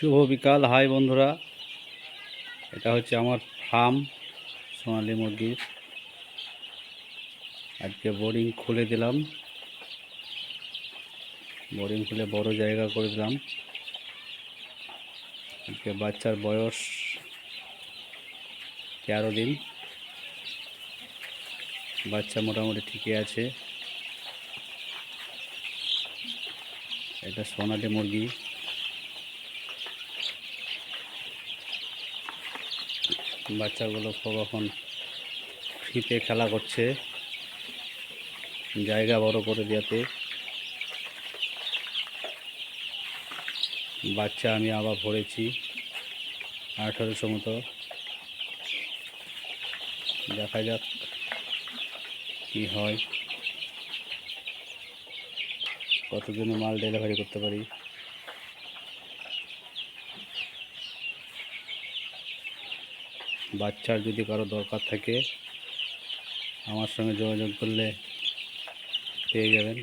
শুভ বিকাল। হাই বন্ধুরা, এটা হচ্ছে আমার ফার্ম সোনালী মুরগির। আজকে বোর্ডিং খুলে দিলাম, বোর্ডিং খুলে বড় জায়গা করে দিলাম। আজকে বাচ্চার বয়স 13 দিন। বাচ্চা মোটামুটি ঠিকই আছে। এটা সোনালী মুরগি। বাচ্চাগুলো সব এখন ফ্রিতে খেলা করছে, জায়গা বড় করে দেওয়াতে। বাচ্চা আমি আবার ভরেছি 1800 মতো। দেখা যাক কি হয়, কতদিনে মাল ডেলিভারি করতে পারি। বাচ্চার যদি কারো দরকার থাকে আমার সঙ্গে যোগাযোগ করলে পেয়ে যাবেন।